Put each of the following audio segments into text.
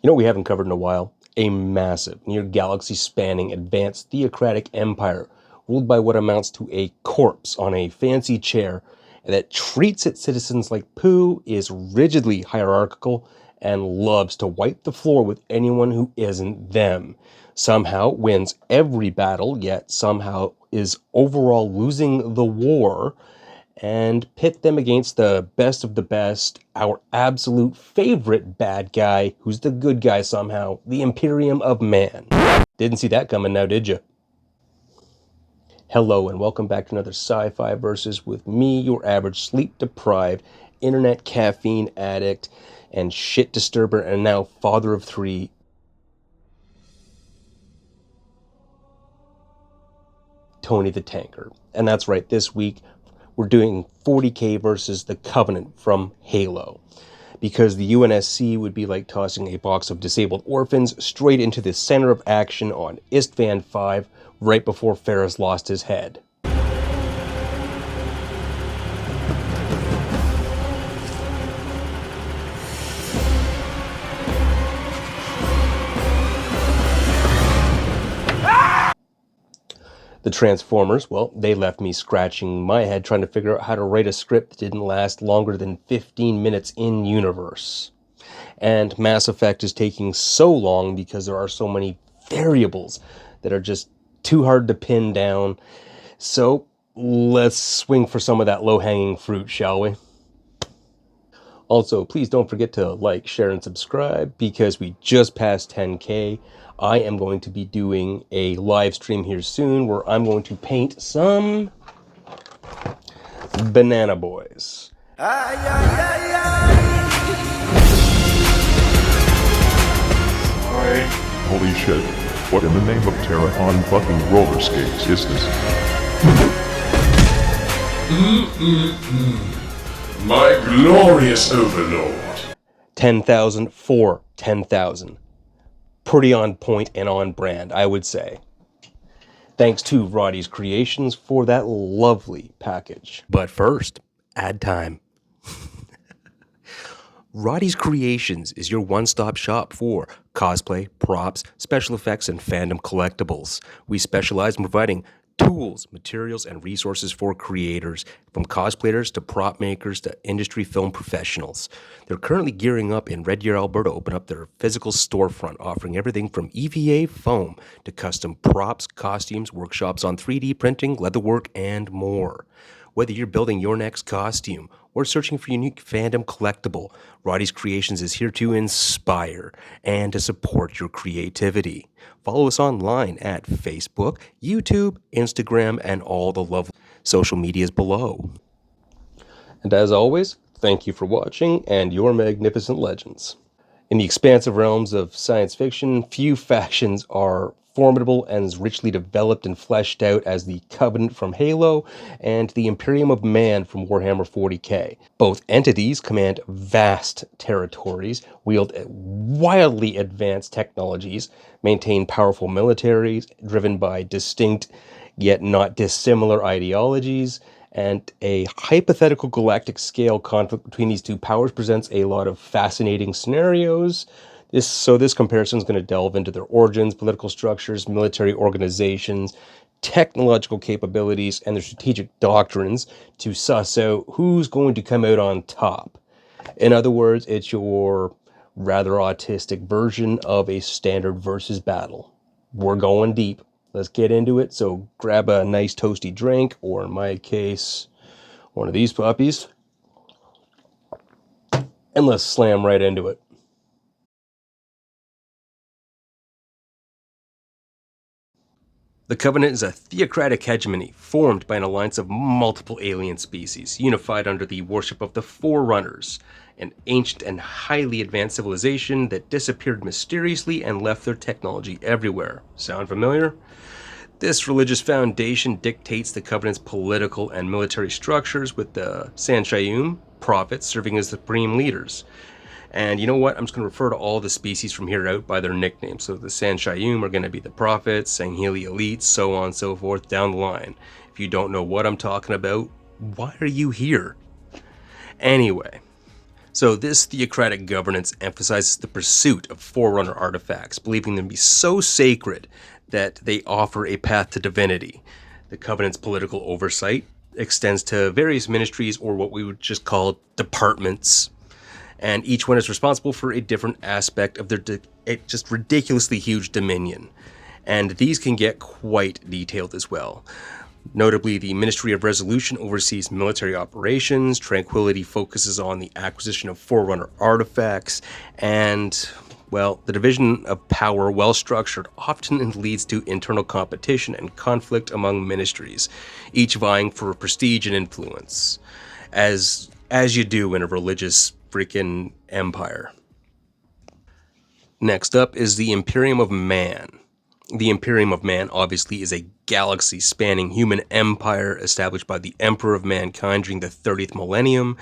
You know what we haven't covered in a while? A massive, near galaxy-spanning advanced theocratic empire ruled by what amounts to a corpse on a fancy chair that treats its citizens like poo, is rigidly hierarchical, and loves to wipe the floor with anyone who isn't them. Somehow wins every battle, yet somehow is overall losing the war, and pit them against the best of the best, our absolute favorite bad guy, who's the good guy somehow, the Imperium of Man. Didn't see that coming now, did you? Hello and welcome back to another Sci-Fi Versus with me, your average sleep-deprived, internet caffeine addict, and shit disturber, and now father of three, Tony the Tanker. And that's right, this week we're doing 40k versus the Covenant from Halo. Because the UNSC would be like tossing a box of disabled orphans straight into the center of action on Istvan 5 right before Ferris lost his head. The Transformers, well, they left me scratching my head trying to figure out how to write a script that didn't last longer than 15 minutes in universe. And Mass Effect is taking so long because there are so many variables that are just too hard to pin down. So let's swing for some of that low-hanging fruit, shall we? Also, please don't forget to like, share, and subscribe because we just passed 10K. I am going to be doing a live stream here soon where I'm going to paint some banana boys. Holy shit. What in the name of terror on fucking roller skates is this? My glorious overlord. 10,000 for 10,000. Pretty on point and on brand, I would say. Thanks to Roddy's Creations for that lovely package. But first, ad time. Roddy's Creations is your one-stop shop for cosplay, props, special effects, and fandom collectibles. We specialize in providing tools, materials, and resources for creators, from cosplayers to prop makers to industry film professionals. They're currently gearing up in Red Deer, Alberta to open up their physical storefront, offering everything from EVA foam to custom props, costumes, workshops on 3D printing, leatherwork, and more. Whether you're building your next costume or searching for a unique fandom collectible, Roddy's Creations is here to inspire and to support your creativity. Follow us online at Facebook, YouTube, Instagram, and all the lovely social medias below. And as always, thank you for watching and your magnificent legends. In the expansive realms of science fiction, few factions are formidable and as richly developed and fleshed out as the Covenant from Halo and the Imperium of Man from Warhammer 40k. Both entities command vast territories, wield wildly advanced technologies, maintain powerful militaries driven by distinct yet not dissimilar ideologies, and a hypothetical galactic scale conflict between these two powers presents a lot of fascinating scenarios. This comparison is going to delve into their origins, political structures, military organizations, technological capabilities, and their strategic doctrines to suss out who's going to come out on top. In other words, it's your rather autistic version of a standard versus battle. We're going deep. Let's get into it. So grab a nice toasty drink, or in my case, one of these puppies, and let's slam right into it. The Covenant is a theocratic hegemony formed by an alliance of multiple alien species, unified under the worship of the Forerunners, an ancient and highly advanced civilization that disappeared mysteriously and left their technology everywhere. Sound familiar? This religious foundation dictates the Covenant's political and military structures, with the Sanshayum prophets serving as the supreme leaders. And you know what? I'm just going to refer to all the species from here out by their nicknames. So the Sanshayum are going to be the prophets, Sangheli elites, so on and so forth down the line. If you don't know what I'm talking about, why are you here? Anyway, So this theocratic governance emphasizes the pursuit of Forerunner artifacts, believing them to be so sacred that they offer a path to divinity. The Covenant's political oversight extends to various ministries, or what we would just call departments, and each one is responsible for a different aspect of their just ridiculously huge dominion. And these can get quite detailed as well. Notably, the Ministry of Resolution oversees military operations, Tranquility focuses on the acquisition of Forerunner artifacts, and, well, the division of power, well structured, often leads to internal competition and conflict among ministries, each vying for prestige and influence, as you do in a religious freaking empire. Next up is the Imperium of Man. The Imperium of Man obviously is a galaxy-spanning human empire established by the Emperor of Mankind during the 30th millennium.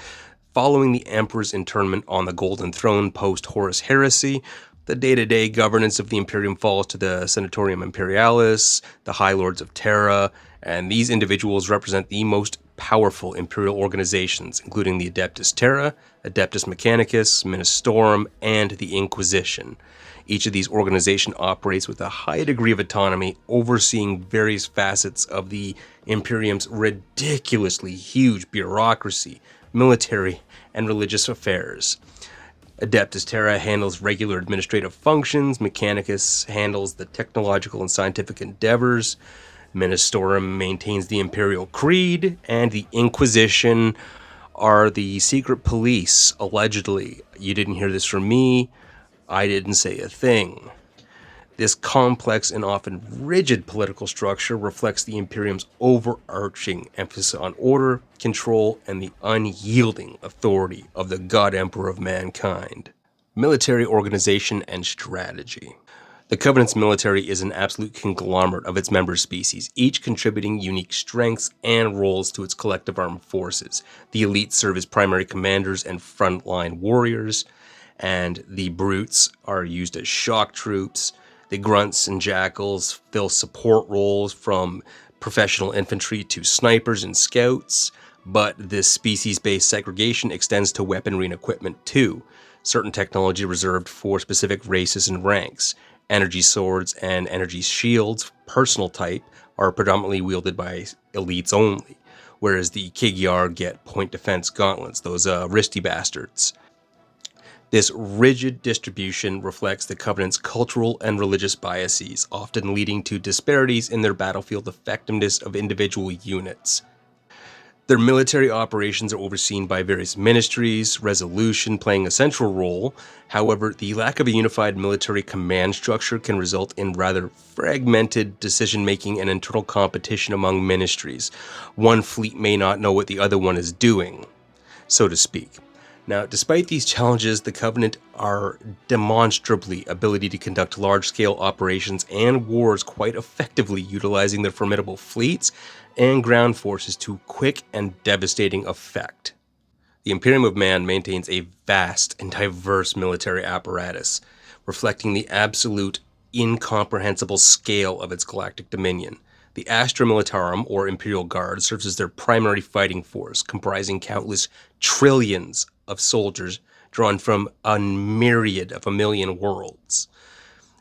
Following the Emperor's internment on the Golden Throne post-Horus Heresy, the day-to-day governance of the Imperium falls to the Senatorium Imperialis, the High Lords of Terra, and these individuals represent the most powerful imperial organizations, including the Adeptus Terra, Adeptus Mechanicus, Ministorum, and the Inquisition. Each of these organizations operates with a high degree of autonomy, overseeing various facets of the Imperium's ridiculously huge bureaucracy, military, and religious affairs. Adeptus Terra handles regular administrative functions, Mechanicus handles the technological and scientific endeavors, Ministorum maintains the Imperial Creed, and the Inquisition are the secret police, allegedly. You didn't hear this from me. I didn't say a thing. This complex and often rigid political structure reflects the Imperium's overarching emphasis on order, control, and the unyielding authority of the God Emperor of Mankind. Military organization and strategy. The Covenant's military is an absolute conglomerate of its member species, each contributing unique strengths and roles to its collective armed forces. The elites serve as primary commanders and frontline warriors, and the brutes are used as shock troops. The grunts and jackals fill support roles from professional infantry to snipers and scouts, but this species-based segregation extends to weaponry and equipment too. Certain technology reserved for specific races and ranks. Energy swords and energy shields, personal type, are predominantly wielded by elites only, whereas the Kigyar get point defense gauntlets, those wristy bastards. This rigid distribution reflects the Covenant's cultural and religious biases, often leading to disparities in their battlefield effectiveness of individual units. Their military operations are overseen by various ministries, Resolution playing a central role. However, the lack of a unified military command structure can result in rather fragmented decision-making and internal competition among ministries. One fleet may not know what the other one is doing, so to speak. Now, despite these challenges, the Covenant are demonstrably ability to conduct large-scale operations and wars quite effectively, utilizing their formidable fleets and ground forces to quick and devastating effect. The Imperium of Man maintains a vast and diverse military apparatus, reflecting the absolute incomprehensible scale of its galactic dominion. The Astra Militarum, or Imperial Guard, serves as their primary fighting force, comprising countless trillions of soldiers drawn from a myriad of a million worlds.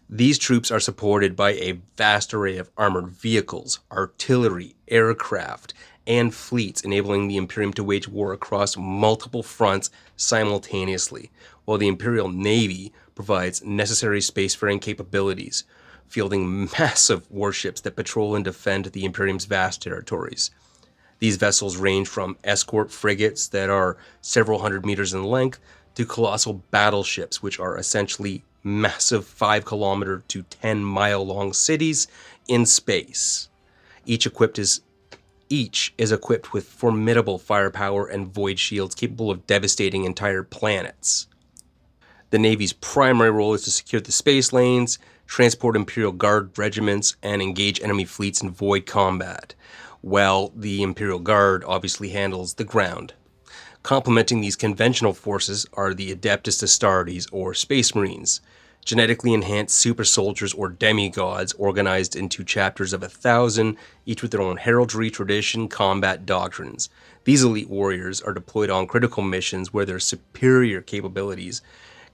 These troops are supported by a vast array of armored vehicles, artillery, aircraft, and fleets, enabling the Imperium to wage war across multiple fronts simultaneously, while the Imperial Navy provides necessary spacefaring capabilities, fielding massive warships that patrol and defend the Imperium's vast territories. These vessels range from escort frigates that are several hundred meters in length to colossal battleships, which are essentially massive 5-kilometer to 10-mile long cities in space. Each is equipped with formidable firepower and void shields capable of devastating entire planets. The Navy's primary role is to secure the space lanes, transport Imperial Guard regiments, and engage enemy fleets in void combat, while the Imperial Guard obviously handles the ground. Complementing these conventional forces are the Adeptus Astartes, or Space Marines. Genetically enhanced super soldiers or demigods organized into chapters of 1,000, each with their own heraldry, tradition, combat doctrines. These elite warriors are deployed on critical missions where their superior capabilities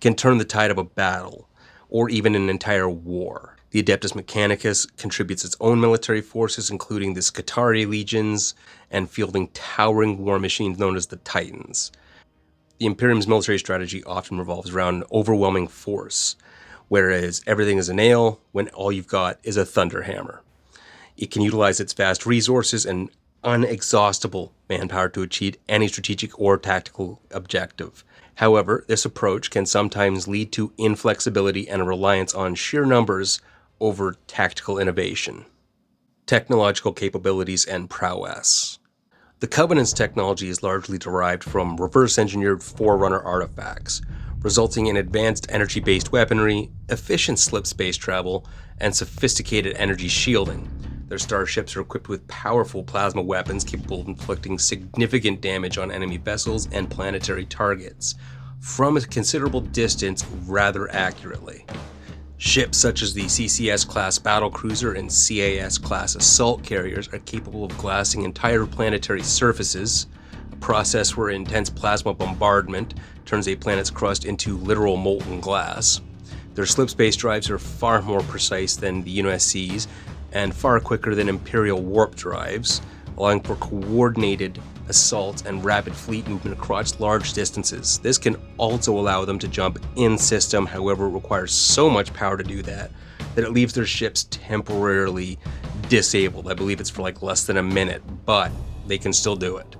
can turn the tide of a battle, or even an entire war. The Adeptus Mechanicus contributes its own military forces, including the Scutari legions, and fielding towering war machines known as the Titans. The Imperium's military strategy often revolves around an overwhelming force, whereas everything is a nail when all you've got is a thunderhammer. It can utilize its vast resources and unexhaustible manpower to achieve any strategic or tactical objective. However, this approach can sometimes lead to inflexibility and a reliance on sheer numbers over tactical innovation. Technological capabilities and prowess. The Covenant's technology is largely derived from reverse-engineered Forerunner artifacts, resulting in advanced energy-based weaponry, efficient slip space travel, and sophisticated energy shielding. Their starships are equipped with powerful plasma weapons capable of inflicting significant damage on enemy vessels and planetary targets, from a considerable distance rather accurately. Ships such as the CCS-class battlecruiser and CAS-class assault carriers are capable of glassing entire planetary surfaces, a process where intense plasma bombardment turns a planet's crust into literal molten glass. Their slip space drives are far more precise than the UNSC's and far quicker than Imperial warp drives, allowing for coordinated assaults and rapid fleet movement across large distances. This can also allow them to jump in system, however it requires so much power to do that it leaves their ships temporarily disabled. I believe it's for like less than a minute, but they can still do it.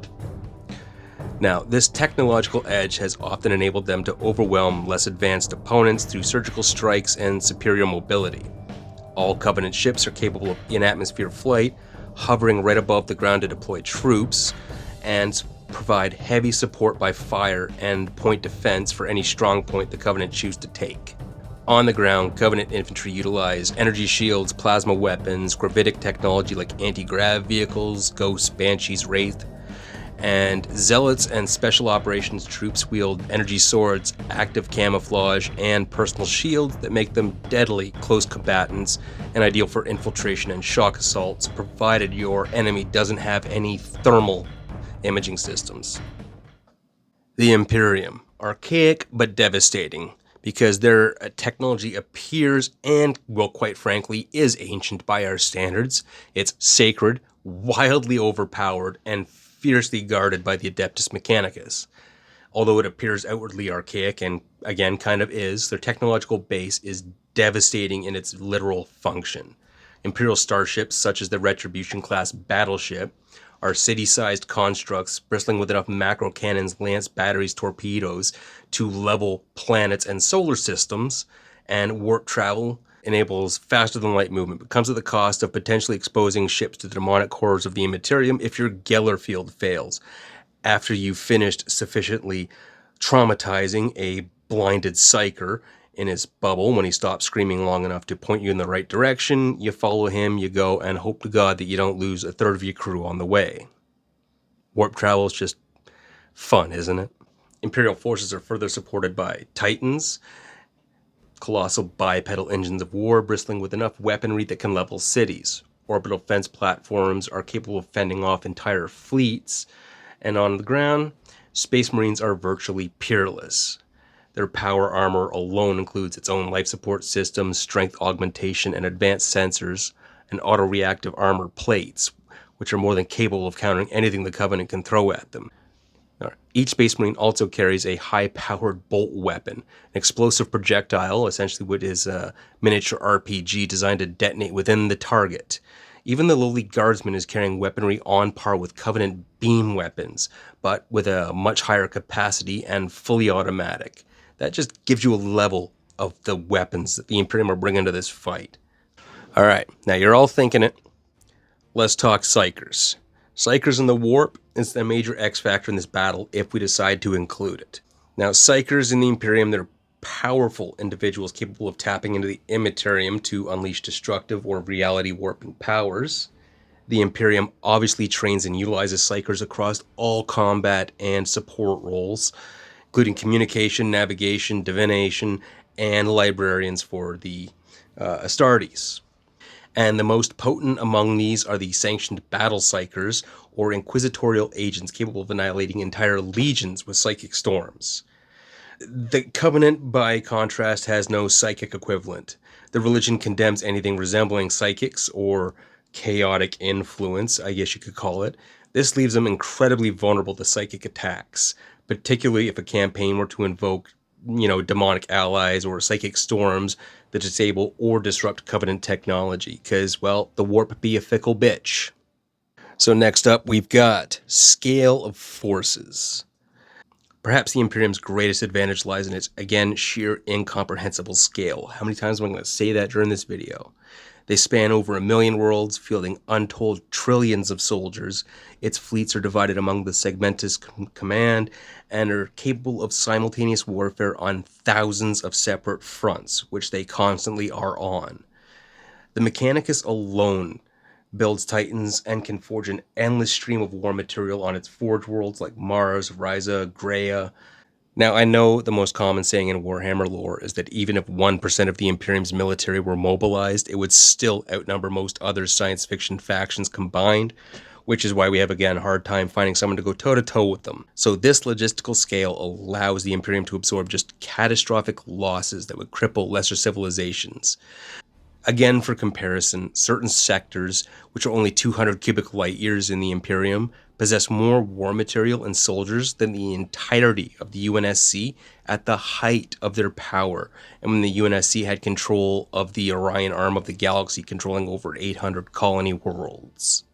Now, this technological edge has often enabled them to overwhelm less advanced opponents through surgical strikes and superior mobility. All Covenant ships are capable of in-atmosphere flight, hovering right above the ground to deploy troops, and provide heavy support by fire and point defense for any strong point the Covenant choose to take. On the ground, Covenant infantry utilize energy shields, plasma weapons, gravitic technology like anti-grav vehicles, ghosts, banshees, wraith, and zealots and special operations troops wield energy swords, active camouflage, and personal shields that make them deadly close combatants and ideal for infiltration and shock assaults, provided your enemy doesn't have any thermal imaging systems. The Imperium. Archaic but devastating, because their technology appears and, well, quite frankly, is ancient by our standards. It's sacred, wildly overpowered, and fiercely guarded by the Adeptus Mechanicus. Although it appears outwardly archaic, and again kind of is, their technological base is devastating in its literal function. Imperial starships, such as the Retribution-class battleship, are city-sized constructs bristling with enough macro cannons, lance batteries, torpedoes to level planets and solar systems, and warp travel enables faster-than-light movement, but comes at the cost of potentially exposing ships to the demonic horrors of the Immaterium if your Geller field fails. After you've finished sufficiently traumatizing a blinded psyker in his bubble when he stops screaming long enough to point you in the right direction, you follow him, you go, and hope to God that you don't lose a third of your crew on the way. Warp travel is just fun, isn't it? Imperial forces are further supported by Titans, colossal bipedal engines of war bristling with enough weaponry that can level cities. Orbital fence platforms are capable of fending off entire fleets, and on the ground, Space Marines are virtually peerless. Their power armor alone includes its own life support system, strength augmentation, and advanced sensors, and auto-reactive armor plates, which are more than capable of countering anything the Covenant can throw at them. Each Space Marine also carries a high-powered bolt weapon, an explosive projectile, essentially what is a miniature RPG designed to detonate within the target. Even the lowly guardsman is carrying weaponry on par with Covenant beam weapons, but with a much higher capacity and fully automatic. That just gives you a level of the weapons that the Imperium are bringing to this fight. All right, now you're all thinking it. Let's talk Psychers. Psychers in the warp is the major X factor in this battle if we decide to include it. Now, Psychers in the Imperium, they're powerful individuals capable of tapping into the Immaterium to unleash destructive or reality warping powers. The Imperium obviously trains and utilizes Psychers across all combat and support roles, including communication, navigation, divination, and librarians for the Astartes. And the most potent among these are the sanctioned battle psychers, or inquisitorial agents capable of annihilating entire legions with psychic storms. The Covenant, by contrast, has no psychic equivalent. The religion condemns anything resembling psychics, or chaotic influence, I guess you could call it. This leaves them incredibly vulnerable to psychic attacks, particularly if a campaign were to invoke, demonic allies or psychic storms that disable or disrupt Covenant technology, because, well, the warp be a fickle bitch. So next up, we've got Scale of Forces. Perhaps the Imperium's greatest advantage lies in its, again, sheer incomprehensible scale. How many times am I going to say that during this video? They span over 1 million worlds, fielding untold trillions of soldiers. Its fleets are divided among the Segmentus Command and are capable of simultaneous warfare on thousands of separate fronts, which they constantly are on. The Mechanicus alone builds titans and can forge an endless stream of war material on its forge worlds like Mars, Ryza, Graia. Now, I know the most common saying in Warhammer lore is that even if 1% of the Imperium's military were mobilized, it would still outnumber most other science fiction factions combined, which is why we have, again, a hard time finding someone to go toe-to-toe with them. So this logistical scale allows the Imperium to absorb just catastrophic losses that would cripple lesser civilizations. Again, for comparison, certain sectors, which are only 200 cubic light years in the Imperium, possess more war material and soldiers than the entirety of the UNSC at the height of their power, and when the UNSC had control of the Orion arm of the galaxy, controlling over 800 colony worlds.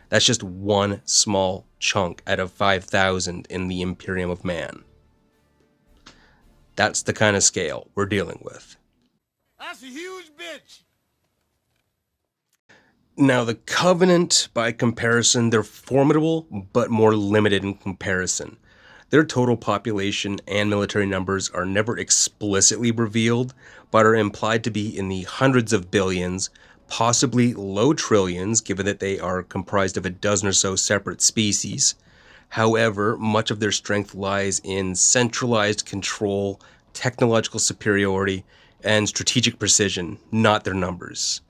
That's just one small chunk out of 5,000 in the Imperium of Man. That's the kind of scale we're dealing with. That's a huge bitch. Now, the Covenant, by comparison, they're formidable, but more limited in comparison. Their total population and military numbers are never explicitly revealed, but are implied to be in the hundreds of billions, possibly low trillions, given that they are comprised of a dozen or so separate species. However, much of their strength lies in centralized control, technological superiority, and strategic precision, not their numbers.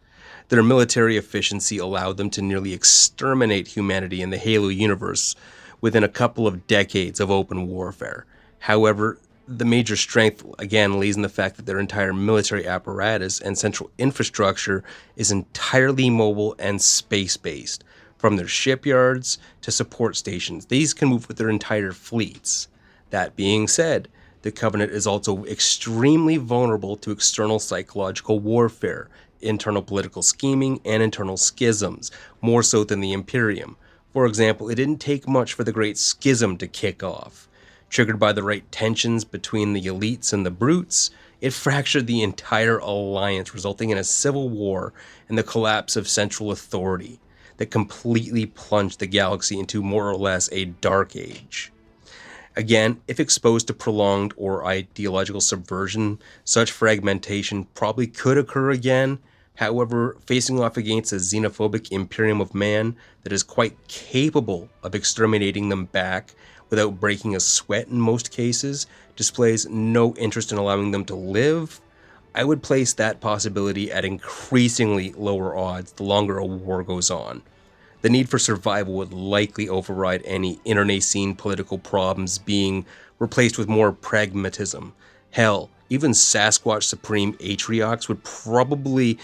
Their military efficiency allowed them to nearly exterminate humanity in the Halo universe within a couple of decades of open warfare. However, the major strength, again, lays in the fact that their entire military apparatus and central infrastructure is entirely mobile and space-based. From their shipyards to support stations, these can move with their entire fleets. That being said, the Covenant is also extremely vulnerable to external psychological warfare, internal political scheming, and internal schisms, more so than the Imperium. For example, it didn't take much for the Great Schism to kick off. Triggered by the right tensions between the elites and the brutes, it fractured the entire alliance, resulting in a civil war and the collapse of central authority that completely plunged the galaxy into more or less a dark age. Again, if exposed to prolonged or ideological subversion, such fragmentation probably could occur again. However, facing off against a xenophobic Imperium of Man that is quite capable of exterminating them back without breaking a sweat in most cases, displays no interest in allowing them to live, I would place that possibility at increasingly lower odds the longer a war goes on. The need for survival would likely override any internecine political problems, being replaced with more pragmatism. Hell, even Sasquatch Supreme Atriox would probably,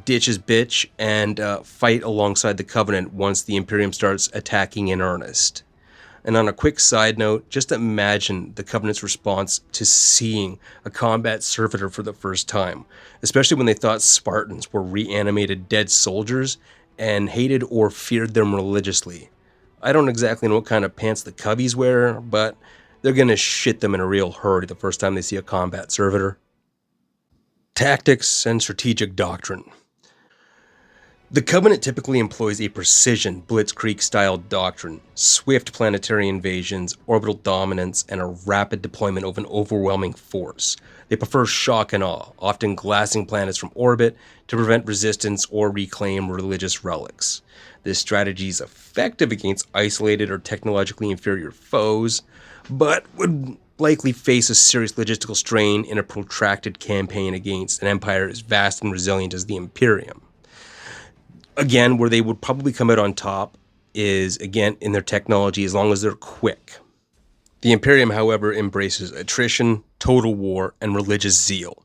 ditch his bitch and fight alongside the Covenant once the Imperium starts attacking in earnest. And on a quick side note, just imagine the Covenant's response to seeing a combat servitor for the first time, especially when they thought Spartans were reanimated dead soldiers and hated or feared them religiously. I don't exactly know what kind of pants the Cubbies wear, but they're gonna shit them in a real hurry the first time they see a combat servitor. Tactics and strategic doctrine. The Covenant typically employs a precision, blitzkrieg-style doctrine, swift planetary invasions, orbital dominance, and a rapid deployment of an overwhelming force. They prefer shock and awe, often glassing planets from orbit to prevent resistance or reclaim religious relics. This strategy is effective against isolated or technologically inferior foes, but would likely face a serious logistical strain in a protracted campaign against an empire as vast and resilient as the Imperium. Again, where they would probably come out on top is, again, in their technology, as long as they're quick. The Imperium, however, embraces attrition, total war, and religious zeal.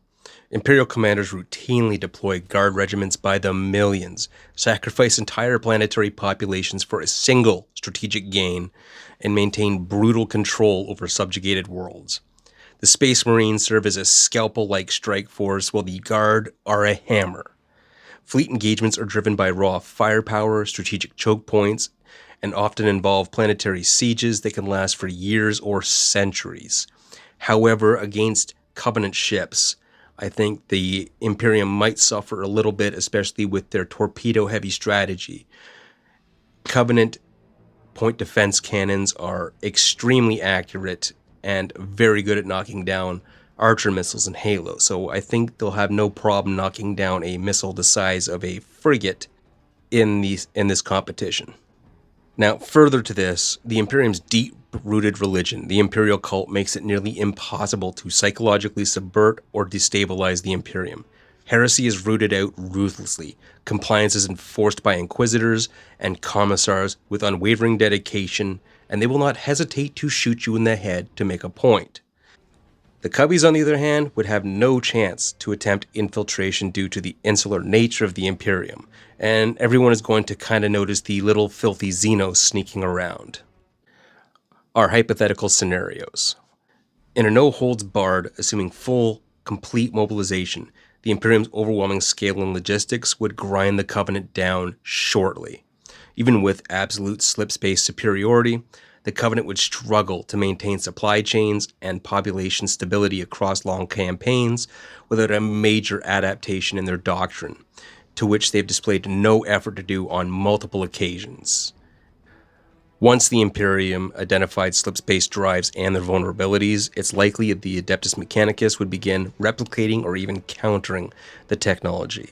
Imperial commanders routinely deploy guard regiments by the millions, sacrifice entire planetary populations for a single strategic gain, and maintain brutal control over subjugated worlds. The Space Marines serve as a scalpel-like strike force, while the Guard are a hammer. Fleet engagements are driven by raw firepower, strategic choke points, and often involve planetary sieges that can last for years or centuries. However, against Covenant ships, I think the Imperium might suffer a little bit, especially with their torpedo-heavy strategy. Covenant point defense cannons are extremely accurate and very good at knocking down Archer missiles in Halo, so I think they'll have no problem knocking down a missile the size of a frigate in this competition. Now, further to this, the Imperium's deep-rooted religion, the Imperial cult, makes it nearly impossible to psychologically subvert or destabilize the Imperium. Heresy is rooted out ruthlessly. Compliance is enforced by inquisitors and commissars with unwavering dedication, and they will not hesitate to shoot you in the head to make a point. The Cubbies, on the other hand, would have no chance to attempt infiltration due to the insular nature of the Imperium, and everyone is going to kind of notice the little filthy Xenos sneaking around. Our hypothetical scenarios. In a no-holds-barred, assuming full, complete mobilization, the Imperium's overwhelming scale and logistics would grind the Covenant down shortly. Even with absolute slip-space superiority, the Covenant would struggle to maintain supply chains and population stability across long campaigns without a major adaptation in their doctrine, to which they've displayed no effort to do on multiple occasions. Once the Imperium identified slip-space drives and their vulnerabilities, it's likely that the Adeptus Mechanicus would begin replicating or even countering the technology.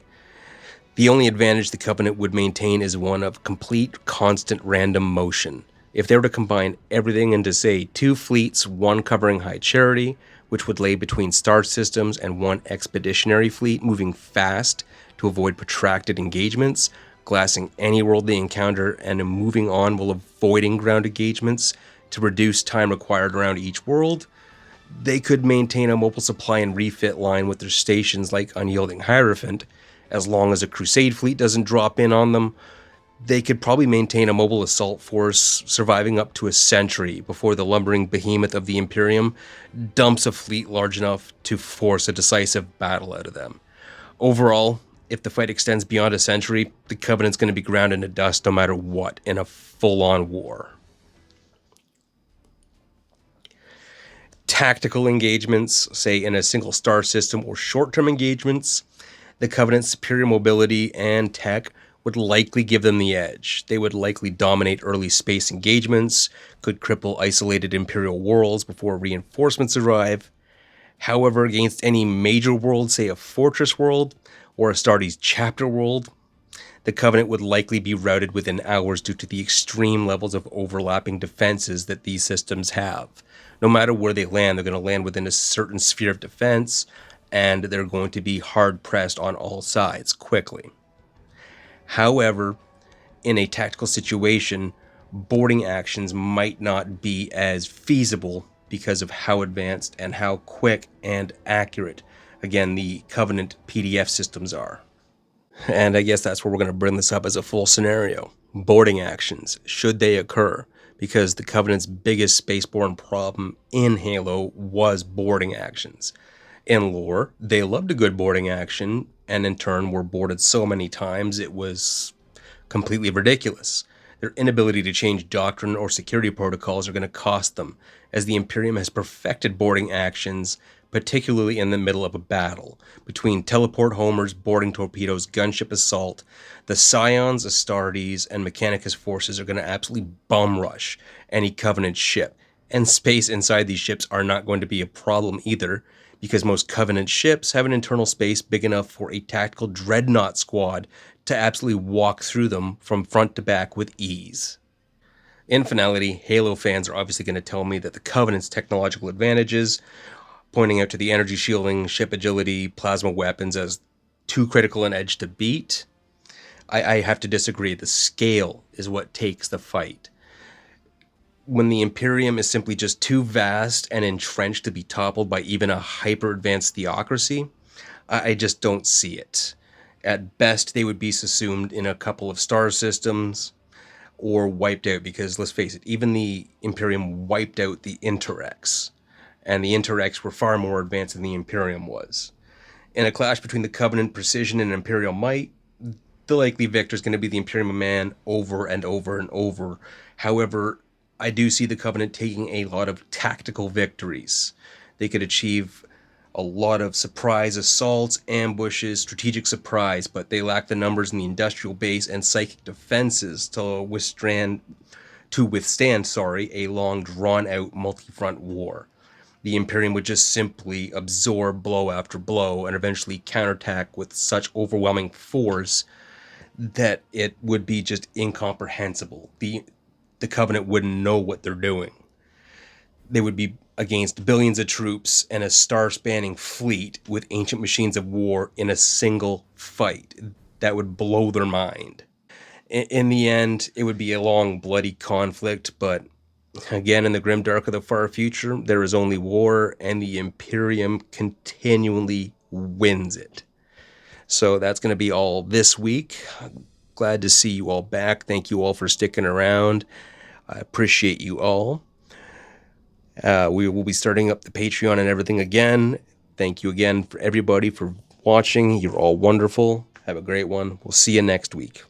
The only advantage the Covenant would maintain is one of complete, constant, random motion. If they were to combine everything into, say, 2 fleets, one covering High Charity, which would lay between star systems, and one expeditionary fleet moving fast to avoid protracted engagements, glassing any world they encounter, and moving on while avoiding ground engagements to reduce time required around each world, they could maintain a mobile supply and refit line with their stations like Unyielding Hierophant. As long as a Crusade fleet doesn't drop in on them, they could probably maintain a mobile assault force surviving up to a century before the lumbering behemoth of the Imperium dumps a fleet large enough to force a decisive battle out of them. Overall, if the fight extends beyond a century, the Covenant's going to be ground into dust no matter what in a full-on war. Tactical engagements, say in a single star system, or short-term engagements, the Covenant's superior mobility and tech would likely give them the edge. They would likely dominate early space engagements, could cripple isolated Imperial worlds before reinforcements arrive. However, against any major world, say a fortress world or Astartes chapter world, the Covenant would likely be routed within hours due to the extreme levels of overlapping defenses that these systems have. No matter where they land, they're going to land within a certain sphere of defense, and they're going to be hard-pressed on all sides quickly. However, in a tactical situation, boarding actions might not be as feasible because of how advanced and how quick and accurate, again, the Covenant PDF systems are. And I guess that's where we're going to bring this up as a full scenario. Boarding actions, should they occur, because the Covenant's biggest spaceborne problem in Halo was boarding actions. In lore, they loved a good boarding action, and in turn were boarded so many times it was completely ridiculous. Their inability to change doctrine or security protocols are going to cost them, as the Imperium has perfected boarding actions particularly in the middle of a battle. Between teleport homers, boarding torpedoes, gunship assault, the Scions, Astartes, and Mechanicus forces are going to absolutely bum rush any Covenant ship. And space inside these ships are not going to be a problem either, because most Covenant ships have an internal space big enough for a tactical dreadnought squad to absolutely walk through them from front to back with ease. In finality, Halo fans are obviously going to tell me that the Covenant's technological advantages, pointing out to the energy shielding, ship agility, plasma weapons as too critical an edge to beat. I have to disagree. The scale is what takes the fight. When the Imperium is simply just too vast and entrenched to be toppled by even a hyper-advanced theocracy, I just don't see it. At best, they would be subsumed in a couple of star systems or wiped out, because let's face it, even the Imperium wiped out the Interrex, and the Interrex were far more advanced than the Imperium was. In a clash between the Covenant precision and Imperial might, the likely victor is going to be the Imperium man over and over and over. However, I do see the Covenant taking a lot of tactical victories. They could achieve a lot of surprise assaults, ambushes, strategic surprise, but they lack the numbers in the industrial base and psychic defenses to withstand a long, drawn-out, multi-front war. The Imperium would just simply absorb blow after blow and eventually counterattack with such overwhelming force that it would be just incomprehensible. The Covenant wouldn't know what they're doing. They would be against billions of troops and a star-spanning fleet with ancient machines of war in a single fight. That would blow their mind. In the end, it would be a long, bloody conflict, but again, in the grim dark of the far future, there is only war, and the Imperium continually wins it. So that's going to be all this week. Glad to see you all back. Thank you all for sticking around. I appreciate you all. We will be starting up the Patreon and everything again. Thank you again for everybody for watching. You're all wonderful. Have a great one. We'll see you next week.